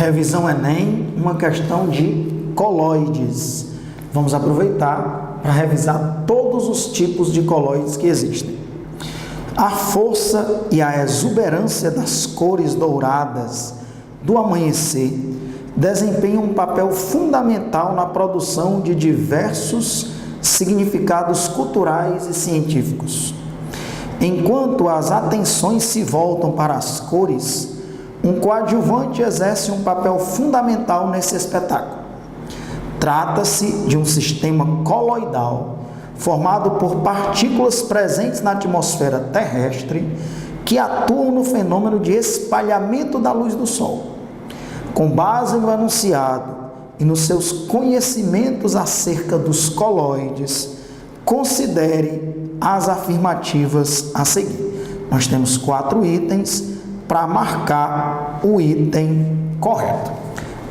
Revisão Enem, uma questão de coloides. Vamos aproveitar para revisar todos os tipos de coloides que existem. A força e a exuberância das cores douradas do amanhecer desempenham um papel fundamental na produção de diversos significados culturais e científicos. Enquanto as atenções se voltam para as cores, um coadjuvante exerce um papel fundamental nesse espetáculo. Trata-se de um sistema coloidal formado por partículas presentes na atmosfera terrestre que atuam no fenômeno de espalhamento da luz do Sol. Com base no enunciado e nos seus conhecimentos acerca dos coloides, considere as afirmativas a seguir. Nós temos 4 itens para marcar o item correto.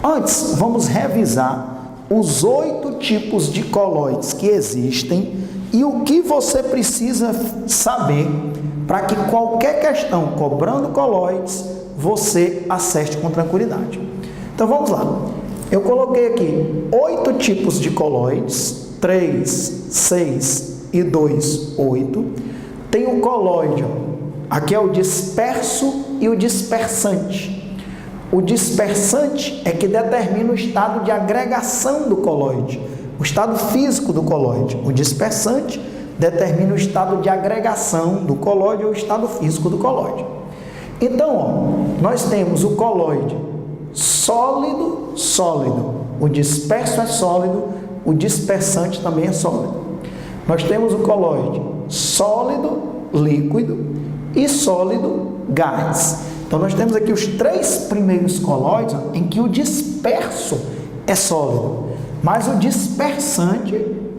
Antes, vamos revisar os 8 tipos de coloides que existem e o que você precisa saber para que qualquer questão cobrando coloides, você acerte com tranquilidade. Então vamos lá. Eu coloquei aqui 8 tipos de coloides, 3, 6 e 2, 8. Tem o coloide, aqui é o disperso e o dispersante. O dispersante é que determina o estado de agregação do coloide, o estado físico do coloide. O dispersante determina o estado de agregação do coloide ou o estado físico do coloide. Então, nós temos o coloide sólido, sólido. O disperso é sólido, o dispersante também é sólido. Nós temos o coloide sólido, líquido e sólido, gás. Então, nós temos aqui os 3 primeiros coloides em que o disperso é sólido, mas o dispersante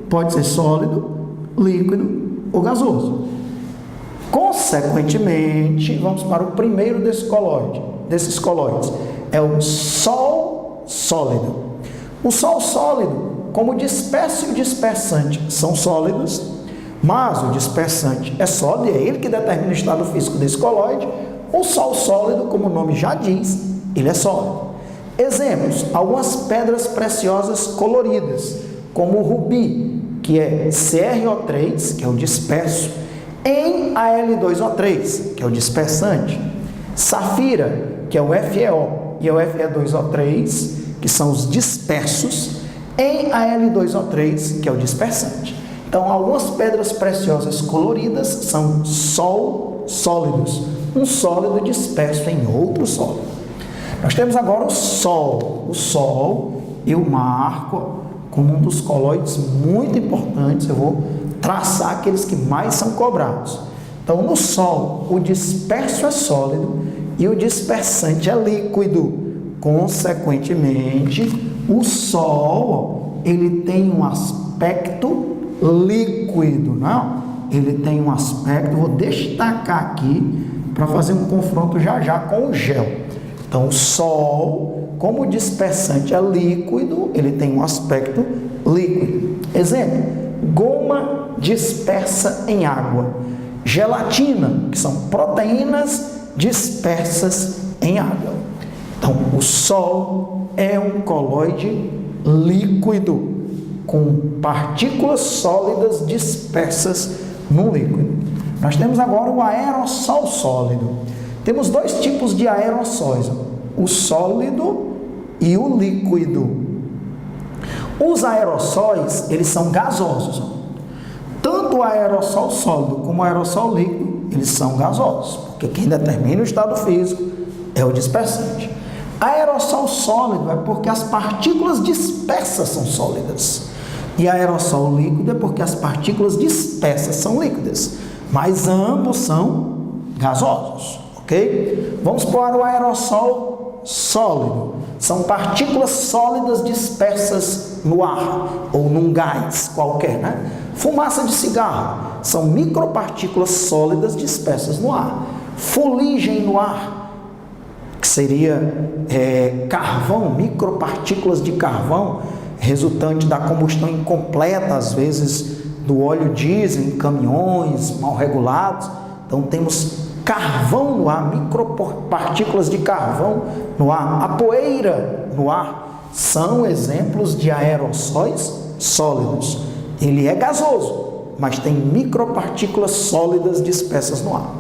pode ser sólido, líquido ou gasoso. Consequentemente, vamos para o primeiro desses coloides, é o Sol sólido. O Sol sólido, como o disperso e o dispersante são sólidos, mas o dispersante é sólido, e é ele que determina o estado físico desse coloide. O Sol sólido, como o nome já diz, ele é sólido. Exemplos: algumas pedras preciosas coloridas, como o rubi, que é CrO3, que é o disperso, em Al2O3, que é o dispersante, safira, que é o FeO, e é o Fe2O3, que são os dispersos, em Al2O3, que é o dispersante. Então, algumas pedras preciosas coloridas são Sol sólidos, um sólido disperso em outro sólido. Nós temos agora o Sol. O Sol eu marco como um dos coloides muito importantes. Eu vou traçar aqueles que mais são cobrados. Então, no Sol, o disperso é sólido e o dispersante é líquido. Consequentemente, o Sol ele tem um aspecto líquido, não? Ele tem um aspecto, vou destacar aqui para fazer um confronto já com o gel. Então, o Sol, como o dispersante é líquido, ele tem um aspecto líquido. Exemplo: goma dispersa em água, gelatina, que são proteínas dispersas em água. Então, o Sol é um coloide líquido, com partículas sólidas dispersas no líquido. Nós temos agora o aerossol sólido. Temos 2 tipos de aerossóis, o sólido e o líquido. Os aerossóis, eles são gasosos. Tanto o aerossol sólido como o aerossol líquido, eles são gasosos, porque quem determina o estado físico é o dispersante. Aerossol sólido é porque as partículas dispersas são sólidas. E aerossol líquido é porque as partículas dispersas são líquidas. Mas ambos são gasosos, ok? Vamos para o aerossol sólido. São partículas sólidas dispersas no ar ou num gás qualquer, né? Fumaça de cigarro são micropartículas sólidas dispersas no ar. Fuligem no ar, que seria carvão, micropartículas de carvão, resultante da combustão incompleta, às vezes, do óleo diesel em caminhões mal regulados. Então, temos carvão no ar, micropartículas de carvão no ar, a poeira no ar, são exemplos de aerossóis sólidos. Ele é gasoso, mas tem micropartículas sólidas dispersas no ar.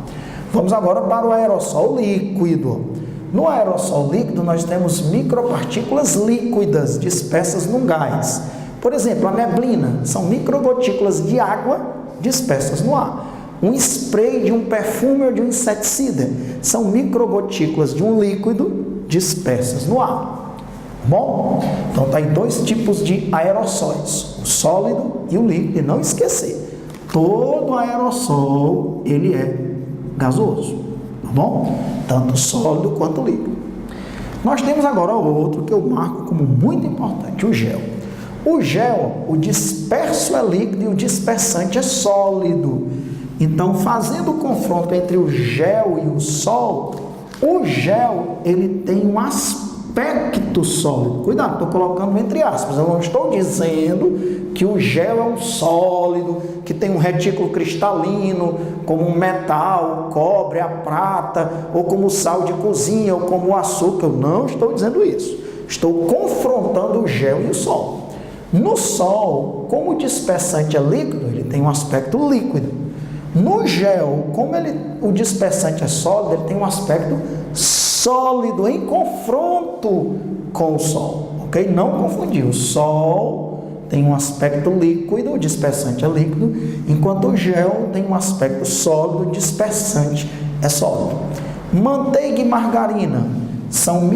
Vamos agora para o aerossol líquido. No aerossol líquido, nós temos micropartículas líquidas dispersas num gás. Por exemplo, a neblina são microgotículas de água dispersas no ar. Um spray de um perfume ou de um inseticida são microgotículas de um líquido dispersas no ar. Bom, então está aí dois tipos de aerossóis, o sólido e o líquido. E não esquecer, todo aerossol ele é gasoso, tá bom? Tanto sólido quanto líquido. Nós temos agora outro que eu marco como muito importante, o gel. O gel, o disperso é líquido e o dispersante é sólido. Então, fazendo o confronto entre o gel e o sol, o gel ele tem um aspecto sólido. Cuidado, estou colocando entre aspas, eu não estou dizendo que o gel é um sólido, que tem um retículo cristalino, como um metal, o cobre, a prata, ou como o sal de cozinha, ou como o açúcar. Eu não estou dizendo isso. Estou confrontando o gel e o sol. No sol, como o dispersante é líquido, ele tem um aspecto líquido. No gel, como o dispersante é sólido, ele tem um aspecto sólido em confronto com o sol, ok? Não confundir, o sol tem um aspecto líquido, o dispersante é líquido, enquanto o gel tem um aspecto sólido, o dispersante é sólido. Manteiga e margarina são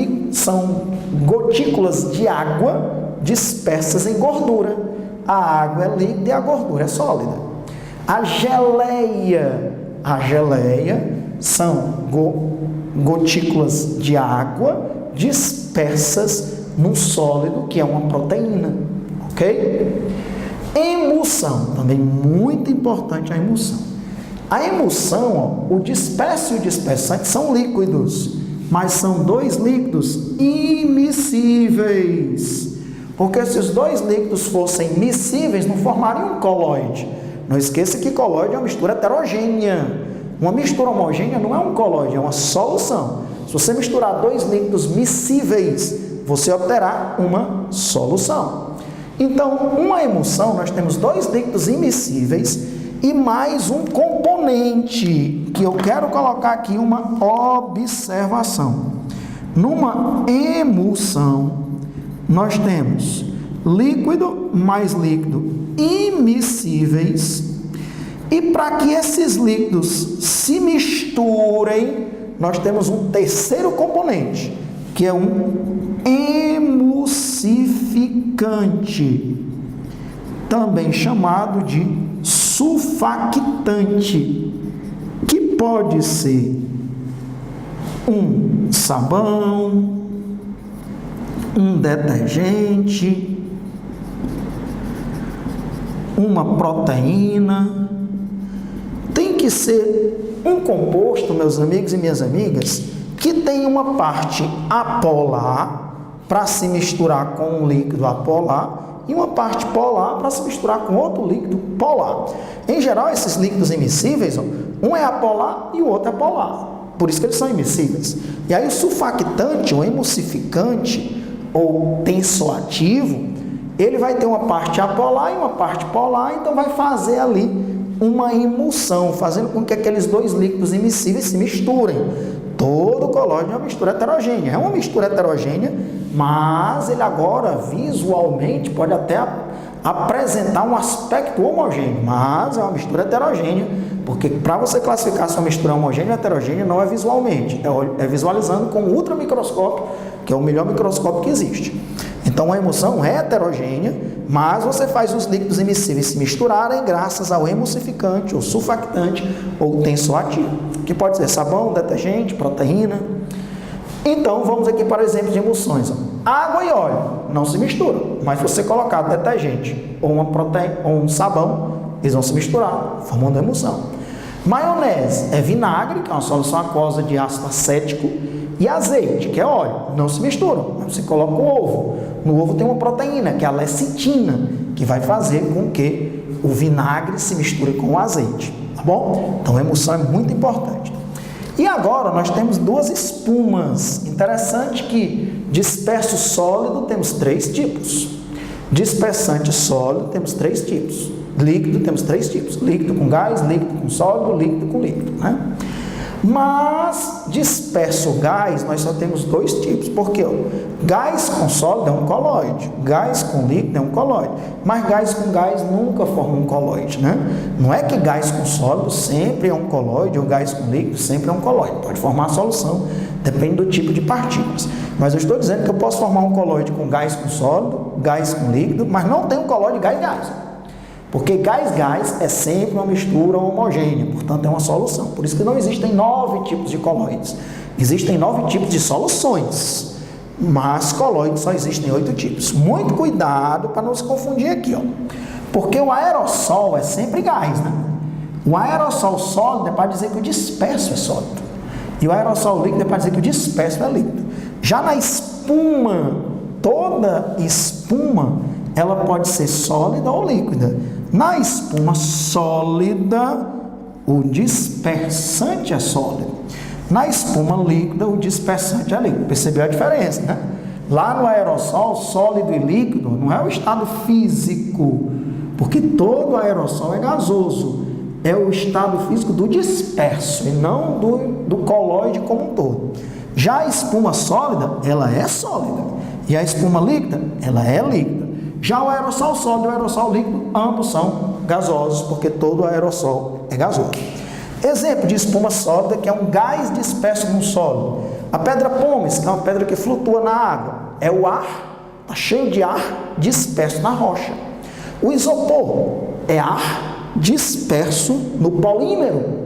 gotículas de água dispersas em gordura. A água é líquida e a gordura é sólida. A geleia são gotículas de água dispersas num sólido que é uma proteína, ok? Emulsão, também muito importante a emulsão. A emulsão, o disperso e o dispersante são líquidos, mas são dois líquidos imissíveis, porque se os dois líquidos fossem miscíveis, não formariam um colóide. Não esqueça que colóide é uma mistura heterogênea. Uma mistura homogênea não é um colóide, é uma solução. Se você misturar dois líquidos miscíveis, você obterá uma solução. Então, uma emulsão, nós temos dois líquidos immiscíveis e mais um componente, que eu quero colocar aqui uma observação. Numa emulsão, nós temos líquido mais líquido immiscíveis, e para que esses líquidos se misturem, nós temos um terceiro componente, que é um emulsificante, também chamado de sulfactante, que pode ser um sabão, um detergente, uma proteína. Tem que ser um composto, meus amigos e minhas amigas, que tem uma parte apolar para se misturar com um líquido apolar e uma parte polar para se misturar com outro líquido polar. Em geral, esses líquidos immiscíveis, um é apolar e o outro é polar. Por isso que eles são immiscíveis. E aí o sulfactante, o emulsificante ou tensoativo, ele vai ter uma parte apolar e uma parte polar, então vai fazer ali uma emulsão, fazendo com que aqueles dois líquidos immiscíveis se misturem. Todo colóide é uma mistura heterogênea. É uma mistura heterogênea, mas ele agora, visualmente, pode até apresentar um aspecto homogêneo, mas é uma mistura heterogênea, porque para você classificar se uma mistura homogênea ou heterogênea, não é visualmente, é visualizando com o ultramicroscópio, que é o melhor microscópio que existe. Então, a emulsão é heterogênea, mas você faz os líquidos immiscíveis se misturarem graças ao emulsificante, ou sulfactante, ou tensoativo, que pode ser sabão, detergente, proteína. Então, vamos aqui para exemplos de emulsões. Água e óleo não se misturam, mas se você colocar detergente ou uma proteína, ou um sabão, eles vão se misturar, formando emulsão. Maionese é vinagre, que é uma solução aquosa de ácido acético, e azeite, que é óleo, não se misturam. Você coloca o ovo. No ovo tem uma proteína, que é a lecitina, que vai fazer com que o vinagre se misture com o azeite, tá bom? Então, a emulsão é muito importante. E agora nós temos duas espumas. Interessante que disperso sólido temos 3 tipos. Dispersante sólido temos 3 tipos. Líquido temos 3 tipos. Líquido com gás, líquido com sólido, líquido com líquido, né? Mas disperso gás nós só temos 2 tipos, porque gás com sólido é um colóide, gás com líquido é um colóide, mas gás com gás nunca forma um colóide, né? Não é que gás com sólido sempre é um colóide ou gás com líquido sempre é um colóide, pode formar a solução, depende do tipo de partículas, mas eu estou dizendo que eu posso formar um colóide com gás com sólido, gás com líquido, mas não tem um colóide gás-gás. Porque gás-gás é sempre uma mistura homogênea, portanto é uma solução. Por isso que não existem 9 tipos de colóides. Existem 9 tipos de soluções, mas colóides só existem 8 tipos. Muito cuidado para não se confundir aqui, ó. Porque o aerossol é sempre gás, né? O aerossol sólido é para dizer que o disperso é sólido. E o aerossol líquido é para dizer que o disperso é líquido. Já na espuma, toda espuma, ela pode ser sólida ou líquida. Na espuma sólida, o dispersante é sólido. Na espuma líquida, o dispersante é líquido. Percebeu a diferença, né? Lá no aerossol, sólido e líquido não é o estado físico, porque todo aerossol é gasoso. É o estado físico do disperso e não do colóide como um todo. Já a espuma sólida, ela é sólida. E a espuma líquida, ela é líquida. Já o aerossol sólido e o aerossol líquido, ambos são gasosos, porque todo aerossol é gasoso. Exemplo de espuma sólida, que é um gás disperso num sólido. A pedra pómez, que é uma pedra que flutua na água, é o ar, está cheio de ar disperso na rocha. O isopor é ar disperso no polímero.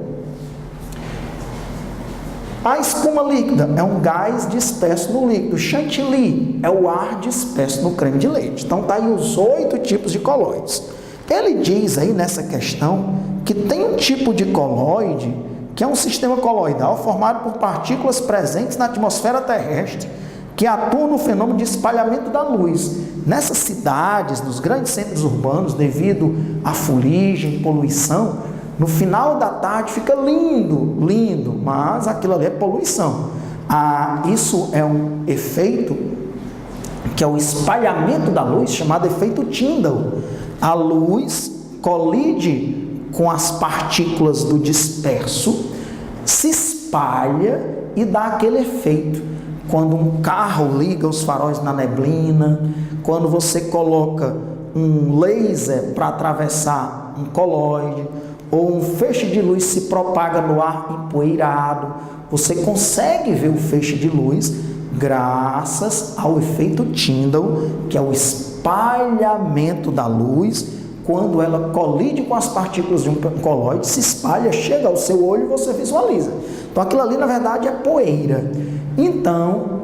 A espuma líquida é um gás disperso no líquido. Chantilly é o ar disperso no creme de leite. Então, está aí os 8 tipos de colóides. Ele diz aí nessa questão que tem um tipo de colóide que é um sistema coloidal formado por partículas presentes na atmosfera terrestre que atuam no fenômeno de espalhamento da luz. Nessas cidades, nos grandes centros urbanos, devido à fuligem, poluição, no final da tarde fica lindo, lindo, mas aquilo ali é poluição. Isso é um efeito que é o espalhamento da luz, chamado efeito Tyndall. A luz colide com as partículas do disperso, se espalha e dá aquele efeito. Quando um carro liga os faróis na neblina, quando você coloca um laser para atravessar um colóide, ou um feixe de luz se propaga no ar empoeirado, você consegue ver o feixe de luz graças ao efeito Tyndall, que é o espalhamento da luz. Quando ela colide com as partículas de um colóide, se espalha, chega ao seu olho e você visualiza. Então aquilo ali na verdade é poeira. Então,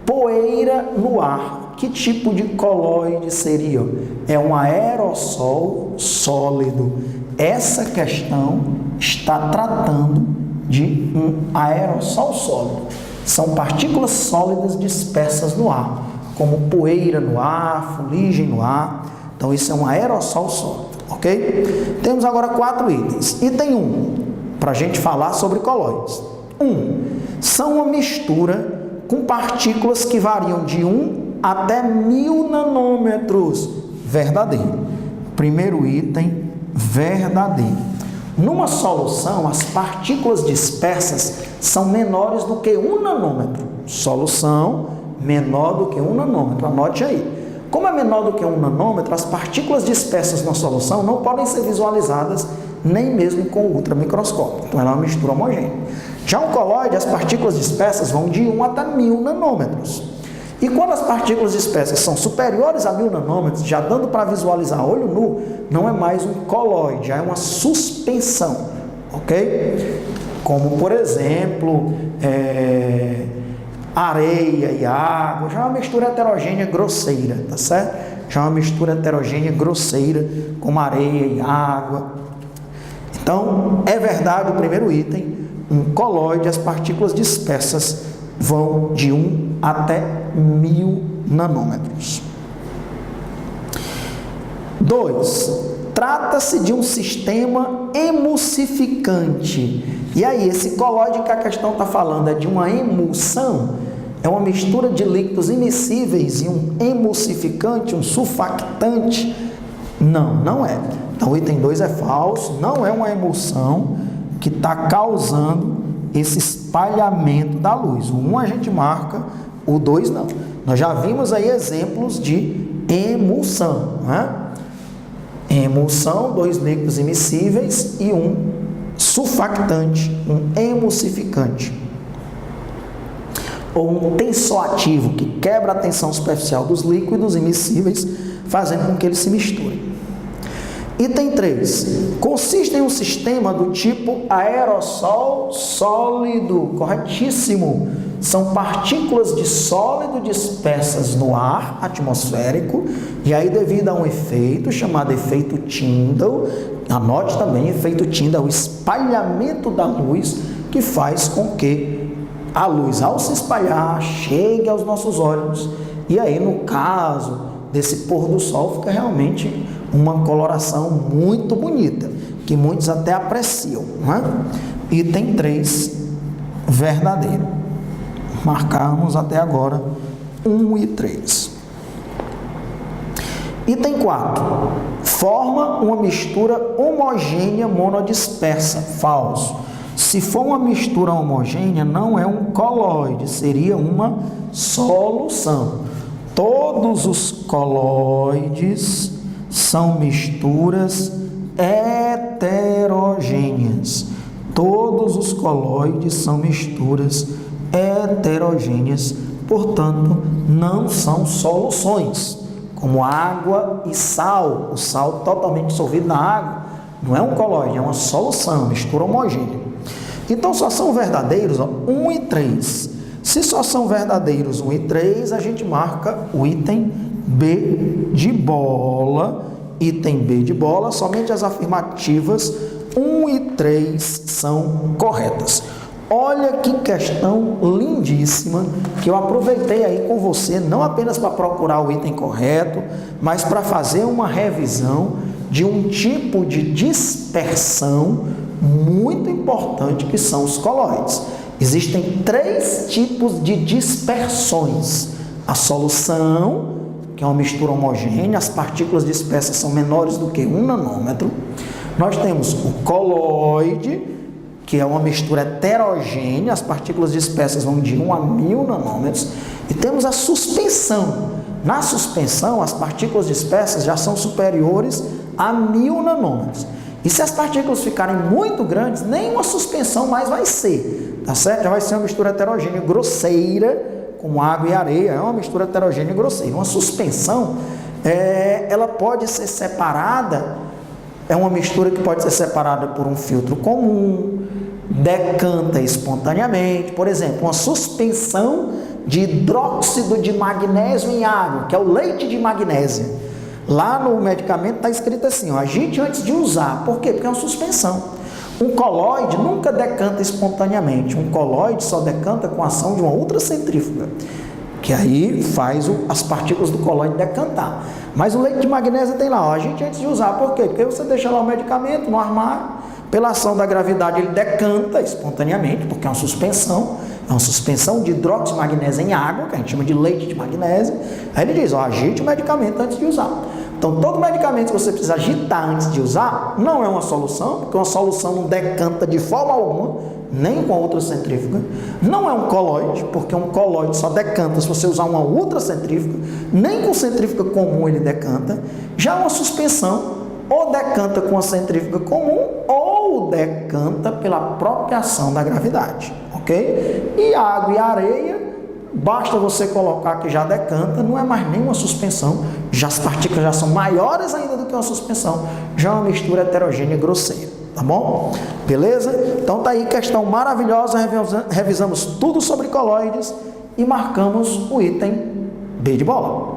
poeira no ar, que tipo de colóide seria? É um aerossol sólido. Essa questão está tratando de um aerossol sólido. São partículas sólidas dispersas no ar, como poeira no ar, fuligem no ar. Então, isso é um aerossol sólido, ok? Temos agora 4 itens. Item 1, para a gente falar sobre colóides. 1. São uma mistura com partículas que variam de 1 até 1000 nanômetros. Verdadeiro. Primeiro item, verdadeiro. Numa solução, as partículas dispersas são menores do que 1 nanômetro. Solução menor do que 1 nanômetro. Anote aí. Como é menor do que 1 nanômetro, as partículas dispersas na solução não podem ser visualizadas nem mesmo com o ultramicroscópio. Então, ela é uma mistura homogênea. Já um colóide, as partículas dispersas vão de 1 até 1000 nanômetros. E quando as partículas dispersas são superiores a 1000 nanômetros, já dando para visualizar a olho nu, não é mais um colóide, já é uma suspensão, ok? Como, por exemplo, areia e água, já é uma mistura heterogênea grosseira, tá certo? Já é uma mistura heterogênea grosseira, como areia e água. Então, é verdade o primeiro item, um colóide, as partículas dispersas vão de 1 até 1000 nanômetros. 2. Trata-se de um sistema emulsificante. E aí, esse colóide que a questão está falando é de uma emulsão? É uma mistura de líquidos immiscíveis e um emulsificante, um surfactante? Não, não é. Então, o item 2 é falso, não é uma emulsão que está causando esse espalhamento da luz. O 1 a gente marca, o 2 não. Nós já vimos aí exemplos de emulsão, né? Emulsão, 2 líquidos immiscíveis e um surfactante, um emulsificante. Ou um tensoativo, que quebra a tensão superficial dos líquidos immiscíveis, fazendo com que eles se misturem. Item 3. Consiste em um sistema do tipo aerossol sólido. Corretíssimo. São partículas de sólido dispersas no ar atmosférico, e aí devido a um efeito chamado efeito Tyndall, anote também, efeito Tyndall, o espalhamento da luz, que faz com que a luz, ao se espalhar, chegue aos nossos olhos, e aí no caso desse pôr do sol, fica realmente uma coloração muito bonita, que muitos até apreciam, não é? Item 3, verdadeiro. Marcamos até agora 1 e 3. Item 4. Forma uma mistura homogênea monodispersa. Falso. Se for uma mistura homogênea, não é um colóide, seria uma solução. Todos os colóides são misturas heterogêneas. Todos os colóides são misturas heterogêneas, portanto, não são soluções, como água e sal. O sal totalmente dissolvido na água não é um colóide, é uma solução, mistura homogênea. Então, só são verdadeiros 1 e 3. Se só são verdadeiros 1 e 3, a gente marca o item B de bola. Item B de bola, somente as afirmativas 1 e 3 são corretas. Olha que questão lindíssima, que eu aproveitei aí com você, não apenas para procurar o item correto, mas para fazer uma revisão de um tipo de dispersão muito importante, que são os colóides. Existem 3 tipos de dispersões. A solução, que é uma mistura homogênea, as partículas dispersas são menores do que 1 nanômetro. Nós temos o colóide, que é uma mistura heterogênea, as partículas dispersas vão de 1 a 1000 nanômetros, e temos a suspensão. Na suspensão, as partículas dispersas já são superiores a 1000 nanômetros. E se as partículas ficarem muito grandes, nenhuma suspensão mais vai ser, tá certo? Já vai ser uma mistura heterogênea grosseira, como água e areia, é uma mistura heterogênea grosseira. Uma suspensão, ela pode ser separada, é uma mistura que pode ser separada por um filtro comum, decanta espontaneamente. Por exemplo, uma suspensão de hidróxido de magnésio em água, que é o leite de magnésio. Lá no medicamento está escrito assim, ó, agite antes de usar. Por quê? Porque é uma suspensão. Um colóide nunca decanta espontaneamente. Um colóide só decanta com a ação de uma ultracentrífuga, que aí faz as partículas do colóide decantar. Mas o leite de magnésio tem lá, ó, agite antes de usar. Por quê? Porque você deixa lá o medicamento no armário, pela ação da gravidade ele decanta espontaneamente, porque é uma suspensão de hidróxido de magnésio em água, que a gente chama de leite de magnésio. Aí ele diz, ó, agite o medicamento antes de usar. Então, todo medicamento que você precisa agitar antes de usar, não é uma solução, porque uma solução não decanta de forma alguma, nem com a ultracentrífuga. Não é um colóide, porque um colóide só decanta se você usar uma ultracentrífuga, nem com centrífuga comum ele decanta. Já uma suspensão, ou decanta com a centrífuga comum, ou decanta pela própria ação da gravidade, ok? E a água e a areia, basta você colocar que já decanta, não é mais nem uma suspensão, já as partículas já são maiores ainda do que uma suspensão, já é uma mistura heterogênea grosseira, tá bom? Beleza? Então tá aí, questão maravilhosa, revisamos tudo sobre colóides e marcamos o item B de bola.